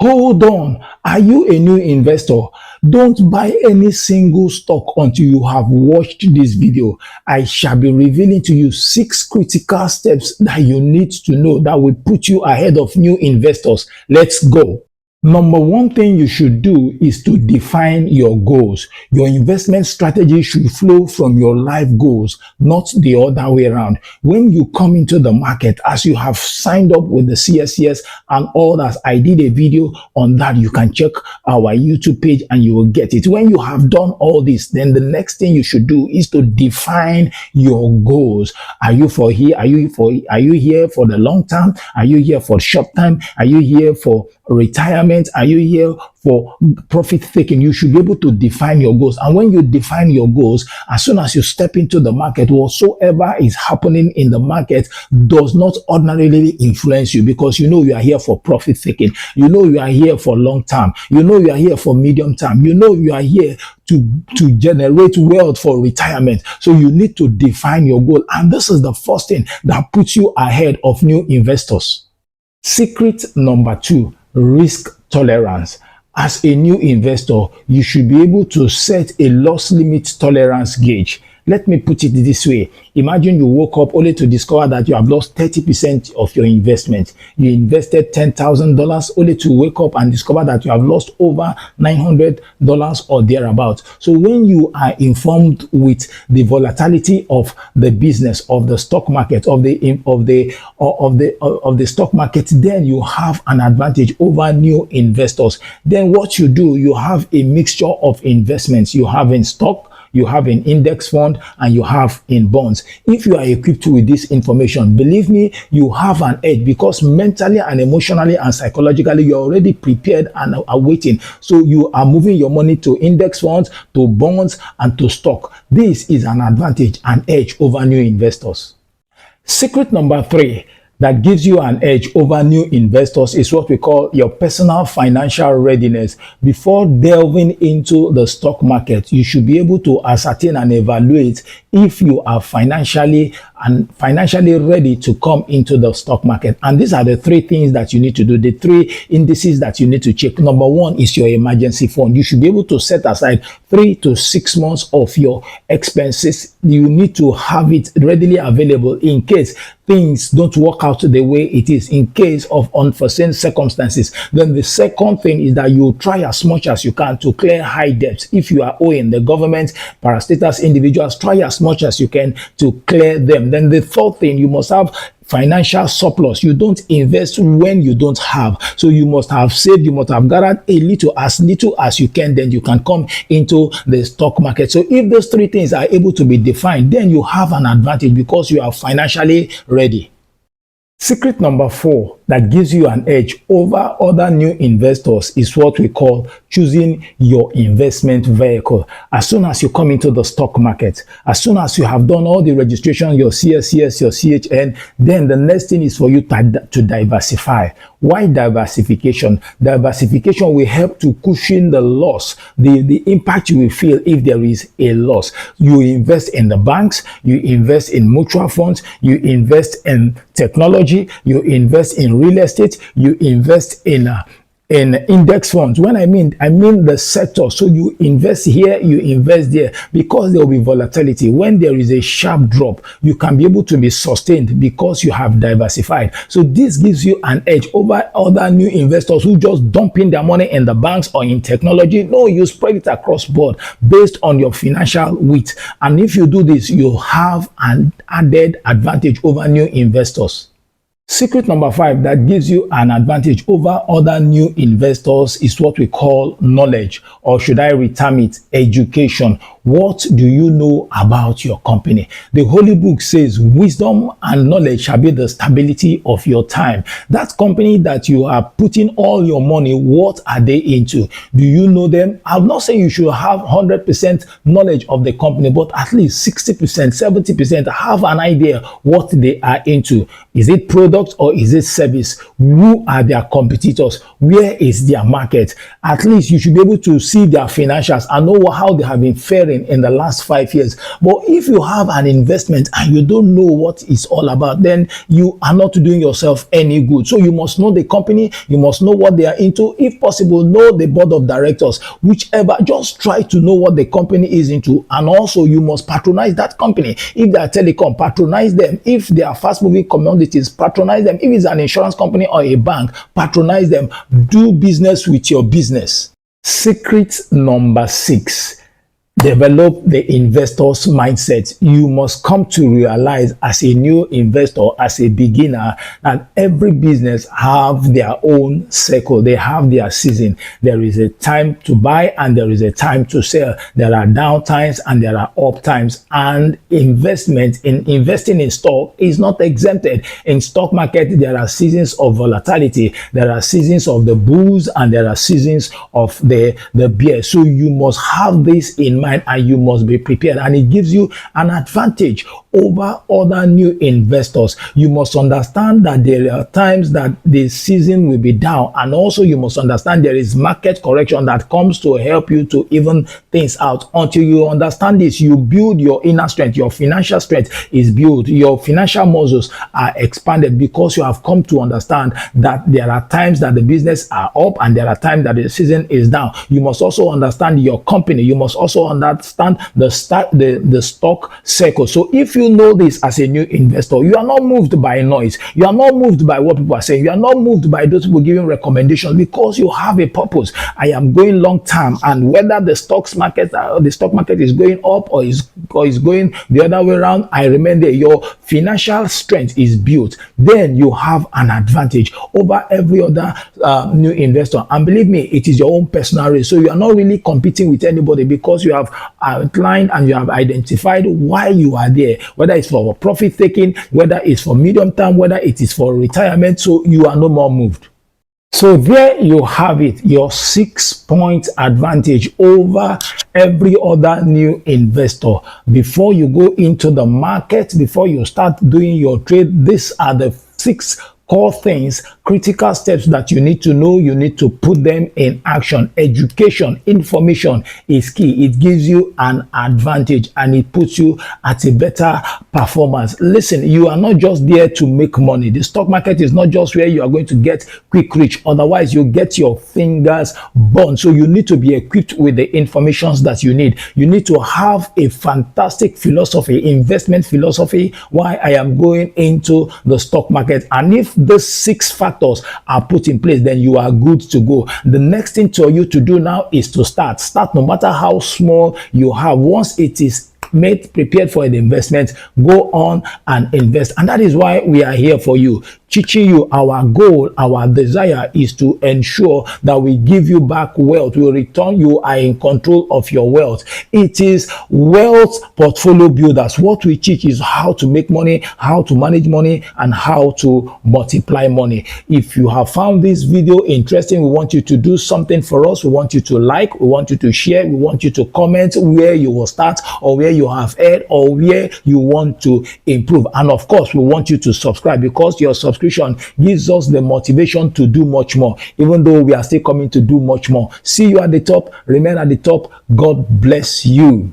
Hold on. Are you a new investor? Don't buy any single stock until you have watched this video. I shall be revealing to you 6 critical steps that you need to know that will put you ahead of new investors. Let's go. Number one thing you should do is to define your goals. Your investment strategy should flow from your life goals, not the other way around. When you come into the market, as you have signed up with the CSCS and all that, I did a video on that. You can check our YouTube page and you will get it. When you have done all this, then the next thing you should do is to define your goals. Are you here for the long term? Are you here for short time? Are you here for retirement? Are you here for profit taking? You should be able to define your goals. And when you define your goals, as soon as you step into the market, whatsoever is happening in the market does not ordinarily influence you, because you know you are here for profit taking. You know you are here for long term. You know you are here for medium term. You know you are here to generate wealth for retirement. So you need to define your goal. And this is the first thing that puts you ahead of new investors. Secret number 2, risk tolerance. As a new investor, you should be able to set a loss limit tolerance gauge. Let me put it this way. Imagine you woke up only to discover that you have lost 30% of your investment. You invested $10,000 only to wake up and discover that you have lost over $900 or thereabouts. So when you are informed with the volatility of the business, of the stock market, of the stock market, then you have an advantage over new investors. Then what you do, you have a mixture of investments. You have in stock, you have in index fund, and you have in bonds. If you are equipped with this information, believe me, you have an edge, because mentally and emotionally and psychologically you're already prepared and are waiting. So you are moving your money to index funds, to bonds, and to stock. This is an advantage, an edge over new investors. Secret number 3 that gives you an edge over new investors is what we call your personal financial readiness. Before delving into the stock market, you should be able to ascertain and evaluate if you are financially ready to come into the stock market. And these are the 3 things that you need to do, the 3 indices that you need to check. Number 1 is your emergency fund. You should be able to set aside 3 to 6 months of your expenses. You need to have it readily available in case things don't work out the way it is, in case of unforeseen circumstances. Then the second thing is that you try as much as you can to clear high debts. If you are owing the government, parastatals, individuals, try as much as you can to clear them. Then the third thing, you must have financial surplus. You don't invest when you don't have. So you must have saved, you must have gathered little as you can, then you can come into the stock market. So if those 3 things are able to be defined, then you have an advantage because you are financially ready. Secret number 4 that gives you an edge over other new investors is what we call choosing your investment vehicle. As soon as you come into the stock market, as soon as you have done all the registration, your CSCS, your CHN, then the next thing is for you to diversify. Why diversification? Diversification will help to cushion the loss, the impact you will feel if there is a loss. You invest in the banks, you invest in mutual funds, you invest in technology, you invest in real estate, you invest in index funds. When I mean the sector. So you invest here, you invest there, because there will be volatility. When there is a sharp drop, you can be able to be sustained because you have diversified. So this gives you an edge over other new investors who just dump in their money in the banks or in technology. No, you spread it across board based on your financial wit. And if you do this, you have an added advantage over new investors. Secret number 5 that gives you an advantage over other new investors is what we call knowledge, or should I reterm it, education. What do you know about your company? The Holy Book says wisdom and knowledge shall be the stability of your time. That company that you are putting all your money, what are they into? Do you know them? I'm not saying you should have 100% knowledge of the company, but at least 60%, 70% have an idea what they are into. Is it product or is it service? Who are their competitors? Where is their market? At least you should be able to see their financials and know how they have been faring hearing in the last 5 years. But if you have an investment and you don't know what it's all about, then you are not doing yourself any good. So you must know the company, you must know what they are into. If possible, know the board of directors, whichever. Just try to know what the company is into, and also you must patronize that company. If they are telecom, patronize them. If they are fast moving commodities, patronize them. If it's an insurance company or a bank, patronize them. Do business with your business. Secret number 6. Develop the investor's mindset. You must come to realize as a new investor, as a beginner, that every business have their own cycle. They have their season. There is a time to buy and there is a time to sell. There are down times and there are up times. And investing in stock is not exempted. In stock market, there are seasons of volatility. There are seasons of the bulls and there are seasons of the bear. So you must have this in mind, and you must be prepared, and it gives you an advantage over other new investors. You must understand that there are times that the season will be down, and also you must understand there is market correction that comes to help you to even things out. Until you understand this, you build your inner strength. Your financial strength is built. Your financial muscles are expanded because you have come to understand that there are times that the business are up and there are times that the season is down. You must also understand your company. You must also understand the stock cycle. So if you know this as a new investor, you are not moved by noise. You are not moved by what people are saying. You are not moved by those people giving recommendations, because you have a purpose. I am going long term, and whether the stock market is going up or is going the other way around, I remain there. Your financial strength is built. Then you have an advantage over every other new investor. And believe me, it is your own personal race. So you are not really competing with anybody, because you have outlined and you have identified why you are there, whether it's for profit taking, whether it's for medium term, whether it is for retirement. So you are no more moved. So there you have it, your 6-point advantage over every other new investor. Before you go into the market, before you start doing your trade, these are the 6 core things, critical steps that you need to know. You need to put them in action. Education, information is key. It gives you an advantage and it puts you at a better performance. Listen, you are not just there to make money. The stock market is not just where you are going to get quick rich. Otherwise, you get your fingers burned. So you need to be equipped with the information that you need. You need to have a fantastic philosophy, investment philosophy, why I am going into the stock market. And if those 6 factors are put in place, then you are good to go. The next thing for you to do now is to start no matter how small you have. Once it is prepared for an investment, go on and invest. And that is why we are here for you, teaching you. Our goal, our desire is to ensure that we give you back wealth. We return. You are in control of your wealth. It is wealth portfolio builders. What we teach is how to make money, how to manage money, and how to multiply money. If you have found this video interesting, we want you to do something for us. We want you to like, we want you to share, we want you to comment where you will start, or where you have heard, or where you want to improve. And of course, we want you to subscribe, because your subscription gives us the motivation to do much more, even though we are still coming to do much more. See you at the top. Remain at the top. God bless you.